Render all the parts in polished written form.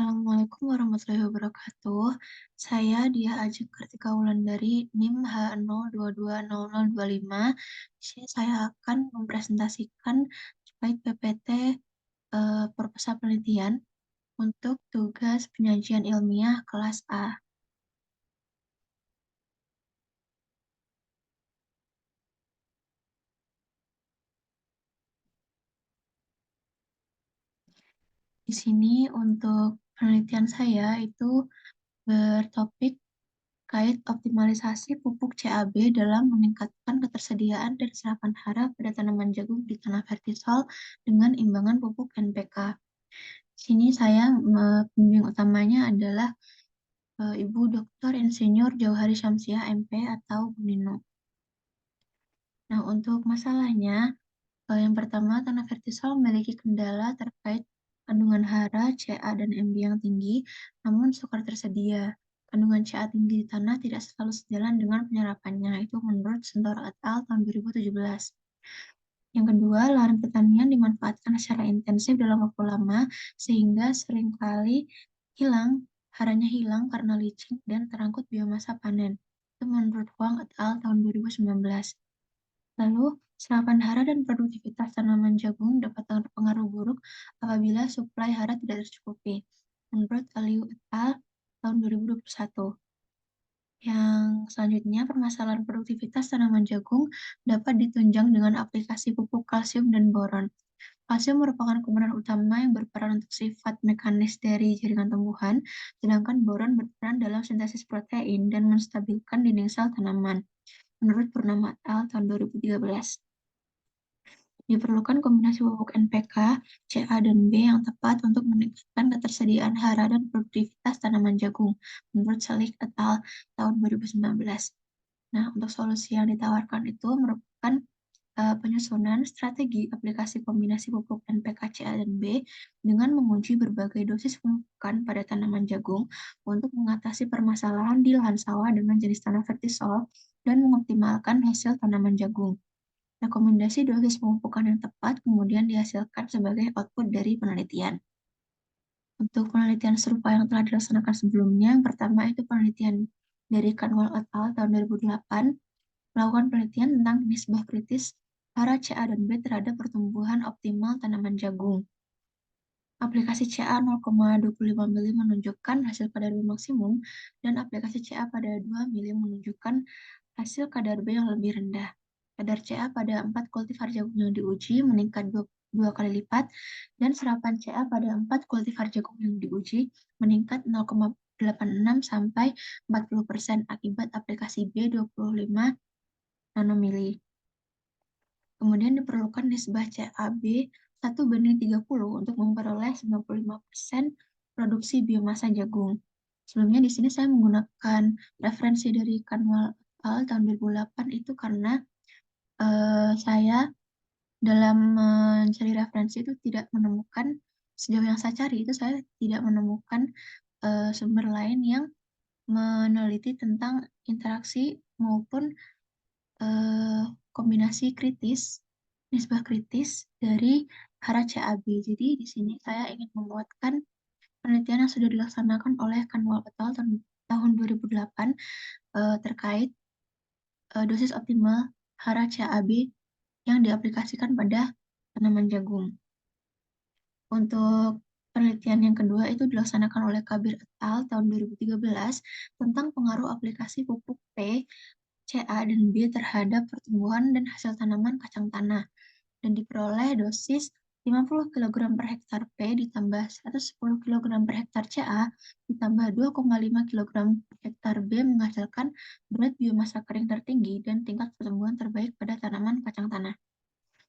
Assalamualaikum warahmatullahi wabarakatuh. Saya Dia Ajeng Kartika Wulandari, NIM H02200025. Di sini saya akan mempresentasikan terkait PPT proposal penelitian untuk tugas penyajian ilmiah kelas A. Di sini untuk penelitian saya itu bertopik terkait optimalisasi pupuk CAB dalam meningkatkan ketersediaan dan serapan hara pada tanaman jagung di tanah vertikal dengan imbangan pupuk NPK. Di sini saya pembimbing utamanya adalah Ibu Dr. Insinyur Jauhari Syamsiah MP atau Bu Nino. Nah, untuk masalahnya, yang pertama, tanah vertikal memiliki kendala terkait kandungan hara, Ca dan Mb yang tinggi, namun sukar tersedia. Kandungan Ca tinggi di tanah tidak selalu sejalan dengan penyerapannya. Itu menurut Sentoro et al. Tahun 2017. Yang kedua, lahan pertanian dimanfaatkan secara intensif dalam waktu lama, sehingga seringkali haranya hilang karena licin dan terangkut biomasa panen. Itu menurut Huang et al. Tahun 2019. Lalu, serapan hara dan produktivitas tanaman jagung dapat terpengaruh buruk apabila suplai hara tidak tercukupi. Menurut Aliu et al. Tahun 2021. Yang selanjutnya, permasalahan produktivitas tanaman jagung dapat ditunjang dengan aplikasi pupuk kalsium dan boron. Kalsium merupakan komponen utama yang berperan untuk sifat mekanis dari jaringan tumbuhan, sedangkan boron berperan dalam sintesis protein dan menstabilkan dinding sel tanaman. Menurut Purnama et al. Tahun 2013. Diperlukan kombinasi pupuk NPK, Ca dan B yang tepat untuk meningkatkan ketersediaan hara dan produktivitas tanaman jagung, menurut Selig et al. Tahun 2019. Nah, untuk solusi yang ditawarkan itu merupakan penyusunan strategi aplikasi kombinasi pupuk NPK, Ca, dan B dengan menguji berbagai dosis pemupukan pada tanaman jagung untuk mengatasi permasalahan di lahan sawah dengan jenis tanah vertisol dan mengoptimalkan hasil tanaman jagung. Rekomendasi dosis pemupukan yang tepat kemudian dihasilkan sebagai output dari penelitian. Untuk penelitian serupa yang telah dilaksanakan sebelumnya, yang pertama itu penelitian dari Kanwal et al. Tahun 2008, melakukan penelitian tentang nisbah kritis hara Ca dan B terhadap pertumbuhan optimal tanaman jagung. Aplikasi Ca 0,25 mili menunjukkan hasil kadar B maksimum, dan aplikasi Ca pada 2 mili menunjukkan hasil kadar B yang lebih rendah. Kadar Ca pada 4 kultivar jagung yang diuji meningkat 2 kali lipat, dan serapan Ca pada 4 kultivar jagung yang diuji meningkat 0,86 sampai 40% akibat aplikasi B 25 nanomili. Kemudian diperlukan nisbah CAB 1:30 untuk memperoleh 95% produksi biomasa jagung. Sebelumnya di sini saya menggunakan referensi dari Kanwal et al. Tahun 2008 itu karena saya dalam mencari referensi itu tidak menemukan, sejauh yang saya cari itu saya tidak menemukan sumber lain yang meneliti tentang interaksi maupun kombinasi kritis, nisbah kritis dari hara CAB. Jadi di sini saya ingin memuatkan penelitian yang sudah dilaksanakan oleh Kanwal et al. Tahun 2008 terkait dosis optimal hara CAB yang diaplikasikan pada tanaman jagung. Untuk penelitian yang kedua itu dilaksanakan oleh Kabir et al. Tahun 2013 tentang pengaruh aplikasi pupuk P, Ca, dan B terhadap pertumbuhan dan hasil tanaman kacang tanah, dan diperoleh dosis 50 kg per hektar P ditambah 110 kg per hektar Ca ditambah 2,5 kg per hektar B menghasilkan berat biomasa kering tertinggi dan tingkat pertumbuhan terbaik pada tanaman kacang tanah.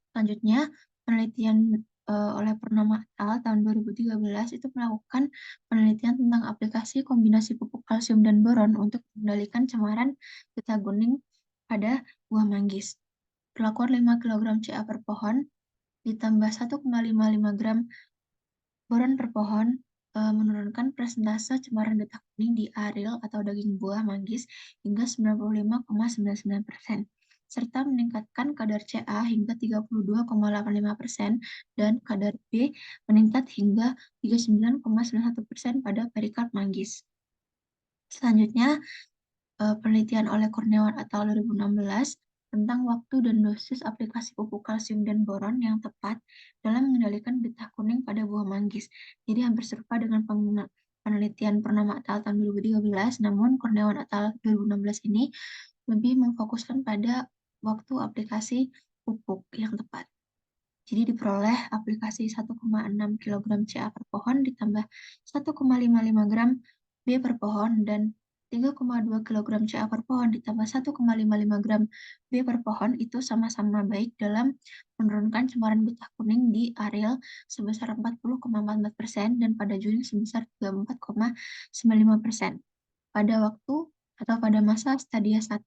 Selanjutnya, penelitian oleh Purnama et al. Tahun 2013 itu melakukan penelitian tentang aplikasi kombinasi pupuk kalsium dan boron untuk mengendalikan cemaran getah kuning pada buah manggis. Perlakuan 5 kg Ca per pohon ditambah 1,55 gram boron per pohon menurunkan persentase cemaran getah kuning di aril atau daging buah manggis hingga 95,99%. serta meningkatkan kadar Ca hingga 32,85% dan kadar B meningkat hingga 39,91% pada perikard manggis. Selanjutnya, penelitian oleh Kurniawan et al. 2016 tentang waktu dan dosis aplikasi pupuk kalsium dan boron yang tepat dalam mengendalikan getah kuning pada buah manggis. Jadi hampir serupa dengan penelitian Purnama et al. Tahun 2013, namun Kurniawan et al. 2016 ini lebih memfokuskan pada waktu aplikasi pupuk yang tepat. Jadi diperoleh aplikasi 1,6 kg Ca per pohon ditambah 1,55 gram B per pohon dan 3,2 kg Ca per pohon ditambah 1,55 gram B per pohon itu sama-sama baik dalam menurunkan cemaran getah kuning di areal sebesar 40,44% dan pada Juni sebesar 34,95% pada waktu atau pada masa stadia 1.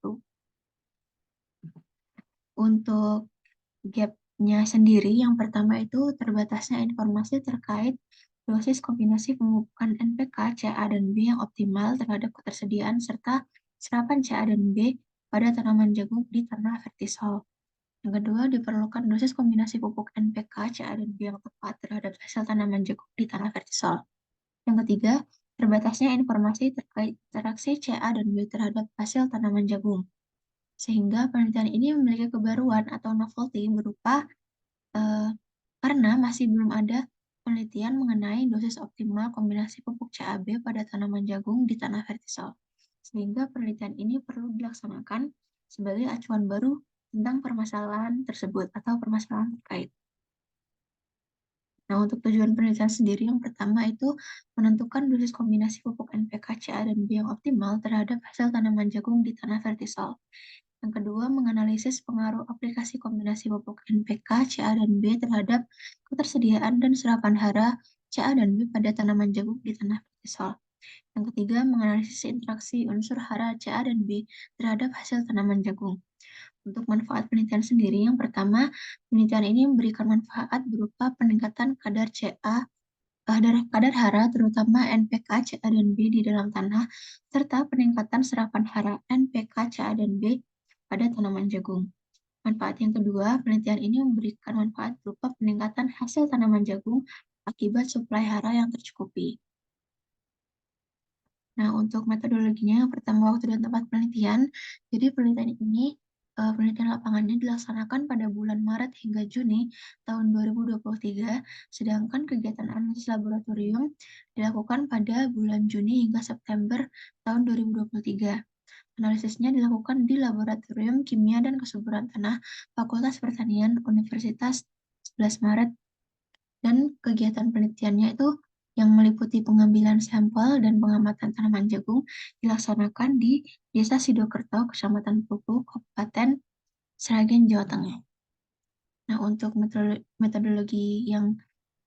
Untuk gap-nya sendiri, yang pertama itu terbatasnya informasi terkait dosis kombinasi pemupukan NPK, Ca dan B yang optimal terhadap ketersediaan serta serapan Ca dan B pada tanaman jagung di tanah vertisol. Yang kedua, diperlukan dosis kombinasi pupuk NPK, Ca dan B yang tepat terhadap hasil tanaman jagung di tanah vertisol. Yang ketiga, terbatasnya informasi terkait interaksi Ca dan B terhadap hasil tanaman jagung. Sehingga penelitian ini memiliki kebaruan atau novelty berupa karena masih belum ada penelitian mengenai dosis optimal kombinasi pupuk CAB pada tanaman jagung di tanah vertisol. Sehingga penelitian ini perlu dilaksanakan sebagai acuan baru tentang permasalahan tersebut atau permasalahan terkait. Nah, untuk tujuan penelitian sendiri, yang pertama itu menentukan dosis kombinasi pupuk NPK, Ca, dan B yang optimal terhadap hasil tanaman jagung di tanah vertisol. Yang kedua, menganalisis pengaruh aplikasi kombinasi pupuk NPK, Ca, dan B terhadap ketersediaan dan serapan hara Ca dan B pada tanaman jagung di tanah vertisol. Yang ketiga, menganalisis interaksi unsur hara Ca dan B terhadap hasil tanaman jagung. Untuk manfaat penelitian sendiri, yang pertama, penelitian ini memberikan manfaat berupa peningkatan kadar Ca, kadar hara terutama NPK, Ca, dan B di dalam tanah, serta peningkatan serapan hara NPK, Ca, dan B pada tanaman jagung. Manfaat yang kedua, penelitian ini memberikan manfaat berupa peningkatan hasil tanaman jagung akibat suplai hara yang tercukupi. Nah, untuk metodologinya, yang pertama waktu dan tempat penelitian. Jadi penelitian ini, penelitian lapangannya dilaksanakan pada bulan Maret hingga Juni tahun 2023, sedangkan kegiatan analisis laboratorium dilakukan pada bulan Juni hingga September tahun 2023. Analisisnya dilakukan di Laboratorium Kimia dan Kesuburan Tanah Fakultas Pertanian Universitas 11 Maret dan kegiatan penelitiannya itu yang meliputi pengambilan sampel dan pengamatan tanaman jagung dilaksanakan di Desa Sidokerto, Kecamatan Pupu, Kabupaten Sragen, Jawa Tengah. Nah, untuk metodologi yang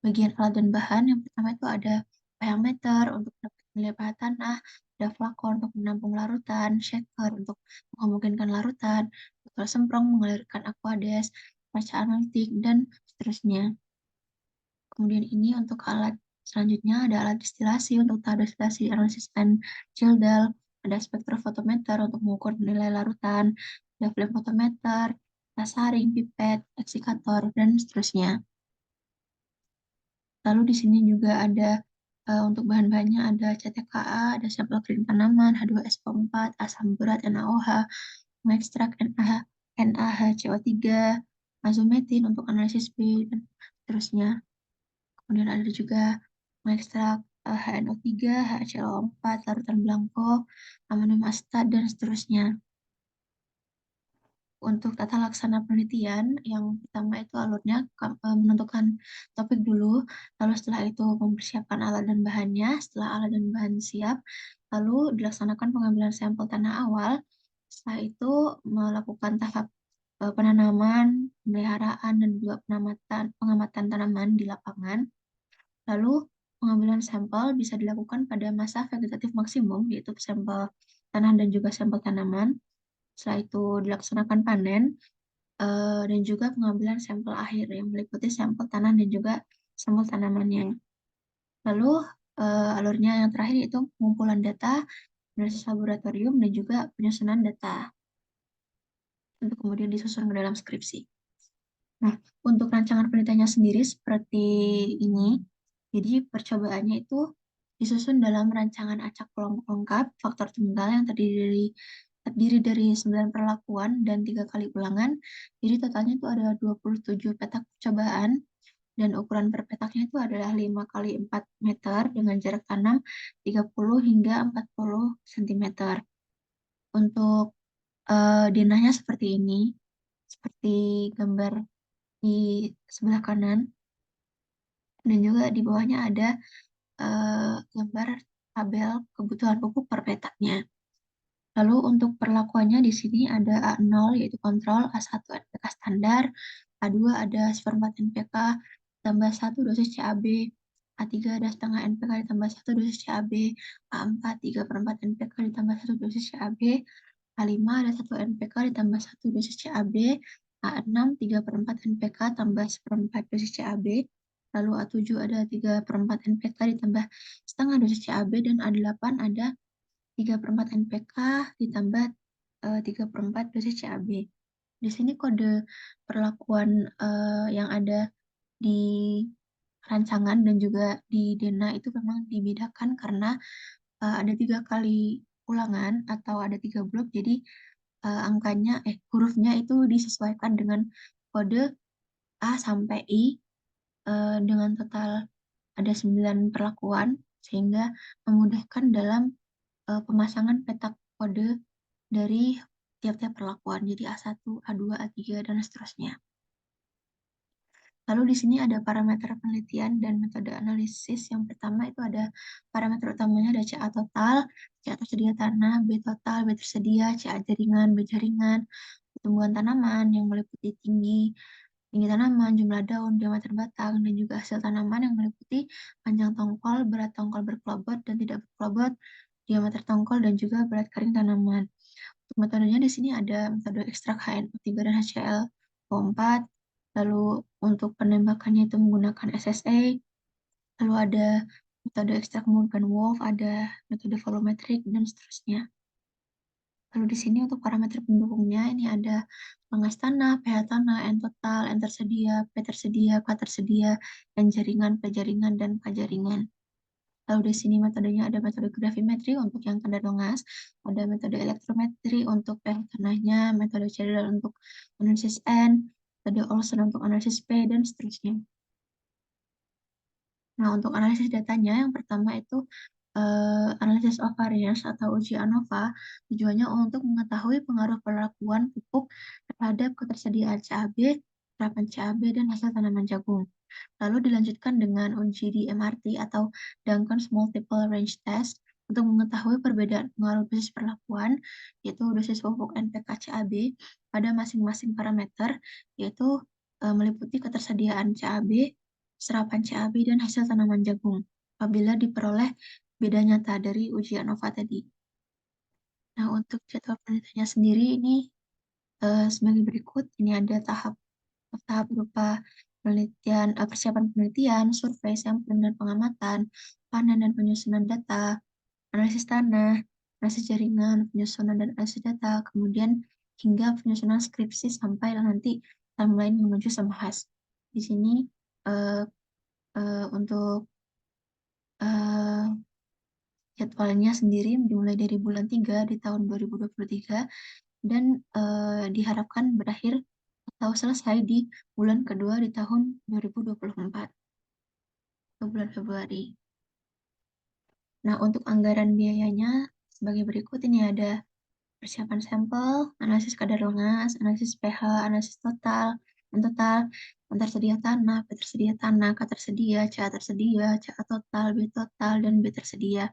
bagian alat dan bahan, yang pertama itu ada pH-meter untuk dapat menilai pH tanah, ada flakon untuk menampung larutan, shaker untuk menghomogенkan larutan, botol semprong mengalirkan aquades, kaca analitik, dan seterusnya. Kemudian ini untuk alat selanjutnya ada alat distilasi untuk tahap destilasi analisis and Gildan, ada spektrofotometer untuk mengukur nilai larutan, ada flame photometer, saring, pipet, eksikator, dan seterusnya. Lalu di sini juga ada untuk bahan-bahannya ada CTKA, ada sampel kering tanaman, H2SO4, asam berat, NaOH, mengekstrak NaHCO3, azometin untuk analisis B, dan seterusnya. Kemudian ada juga mengekstrak HNO3, HCl4, larutan blanko, amonium asetat, dan seterusnya. Untuk tata laksana penelitian, yang pertama itu alurnya menentukan topik dulu, lalu setelah itu mempersiapkan alat dan bahannya, setelah alat dan bahan siap, lalu dilaksanakan pengambilan sampel tanah awal, setelah itu melakukan tahap penanaman, pemeliharaan, dan juga pengamatan tanaman di lapangan. Lalu pengambilan sampel bisa dilakukan pada masa vegetatif maksimum, yaitu sampel tanah dan juga sampel tanaman. Setelah itu dilaksanakan panen, dan juga pengambilan sampel akhir yang meliputi sampel tanah dan juga sampel tanamannya. Lalu alurnya yang terakhir itu pengumpulan data, analisis laboratorium, dan juga penyusunan data. untuk kemudian disusun ke dalam skripsi. Nah, untuk rancangan penelitiannya sendiri seperti ini, jadi percobaannya itu disusun dalam rancangan acak kelompok lengkap, faktor tunggal yang terdiri dari 9 perlakuan dan 3 kali ulangan. Jadi totalnya itu ada 27 petak percobaan dan ukuran per petaknya itu adalah 5 kali 4 meter dengan jarak tanam 30 hingga 40 cm. Untuk denahnya seperti ini, seperti gambar di sebelah kanan, dan juga di bawahnya ada gambar tabel kebutuhan pupuk per petaknya. Lalu untuk perlakuannya di sini ada A0 yaitu kontrol, A1 NPK standar, A2 ada seperempat NPK tambah 1 dosis CAB, A3 ada setengah NPK ditambah 1 dosis CAB, A4 3/4 NPK ditambah 1 dosis CAB, A5 ada 1 NPK ditambah 1 dosis CAB, A6 3/4 NPK tambah seperempat dosis CAB, lalu A7 ada 3/4 NPK ditambah setengah dosis CAB, dan A8 ada 3/4 NPK ditambah 3/4 dosis CAB. Di sini kode perlakuan yang ada di rancangan dan juga di Dena itu memang dibedakan karena ada 3 kali ulangan atau ada 3 blok, jadi hurufnya itu disesuaikan dengan kode A sampai I dengan total ada 9 perlakuan sehingga memudahkan dalam pemasangan petak kode dari tiap-tiap perlakuan. Jadi A1, A2, A3, dan seterusnya. Lalu di sini ada parameter penelitian dan metode analisis. Yang pertama itu ada parameter utamanya ada CA total, CA tersedia tanah, B total, B tersedia, CA jaringan, B jaringan, pertumbuhan tanaman yang meliputi tinggi tanaman, jumlah daun, diameter batang, dan juga hasil tanaman yang meliputi panjang tongkol, berat tongkol berkelobot dan tidak berkelobot, diameter tongkol, dan juga berat kering tanaman. Untuk metodenya di sini ada metode ekstrak HNO3 dan HClO4, lalu untuk penembakannya itu menggunakan SSA, lalu ada metode ekstrak Morgan-Wolf, ada metode volumetrik, dan seterusnya. Lalu di sini untuk parameter pendukungnya ini ada pangas tanah, pH tanah, N total, N tersedia, P tersedia, K tersedia, N jaringan, P jaringan, dan K jaringan. Lalu di sini metodenya ada metode gravimetri untuk yang kadar longas, ada metode elektrometri untuk pH tanahnya, metode Chandler untuk analisis N, metode Olson untuk analisis P, dan seterusnya. Nah, untuk analisis datanya, yang pertama itu analisis of variance atau uji ANOVA, tujuannya untuk mengetahui pengaruh perlakuan pupuk terhadap ketersediaan CAB, serapan CAB, dan hasil tanaman jagung. Lalu dilanjutkan dengan uji di MRT atau Duncan's Multiple Range Test untuk mengetahui perbedaan pengaruh dosis perlakuan, yaitu dosis pupuk NPK CAB pada masing-masing parameter, yaitu meliputi ketersediaan CAB, serapan CAB, dan hasil tanaman jagung, apabila diperoleh beda nyata dari uji ANOVA tadi. Nah, untuk jadwal penelitiannya sendiri ini sebagai berikut. Ini ada tahap berupa persiapan penelitian, survei, sampling dan pengamatan, panen dan penyusunan data, analisis tanah, analisis jaringan, penyusunan dan analisis data, kemudian hingga penyusunan skripsi sampai nanti timeline menuju semahas. Di sini eh, untuk eh, jadwalnya sendiri dimulai dari bulan 3 di tahun 2023 dan diharapkan berakhir atau selesai di bulan kedua di tahun 2024 atau bulan Februari. Nah, untuk anggaran biayanya sebagai berikut, ini ada persiapan sampel, analisis kadar longas, analisis pH, analisis total, dan total, tersedia tanah, B tersedia tanah, K tersedia, CA tersedia, CA total, B total, dan B tersedia.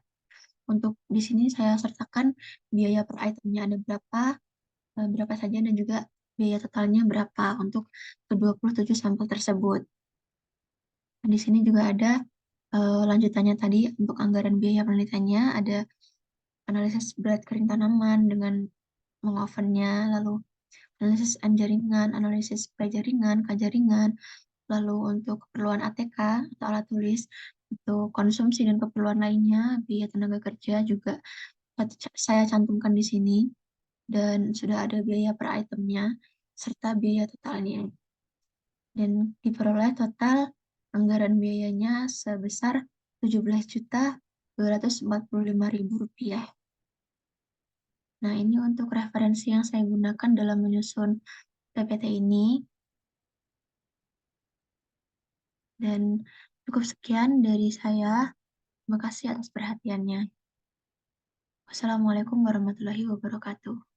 Untuk di sini saya sertakan biaya per itemnya ada berapa saja, dan juga biaya totalnya berapa untuk ke-27 sampel tersebut. Di sini juga ada lanjutannya tadi untuk anggaran biaya penelitiannya, ada analisis berat kering tanaman dengan mengovennya, lalu analisis N jaringan, analisis P jaringan, K jaringan, lalu untuk keperluan ATK atau alat tulis, untuk konsumsi dan keperluan lainnya, biaya tenaga kerja juga saya cantumkan di sini. dan sudah ada biaya per itemnya, serta biaya totalnya. Dan diperoleh total anggaran biayanya sebesar Rp17.245.000. Nah, ini untuk referensi yang saya gunakan dalam menyusun PPT ini. Dan cukup sekian dari saya. Terima kasih atas perhatiannya. Wassalamualaikum warahmatullahi wabarakatuh.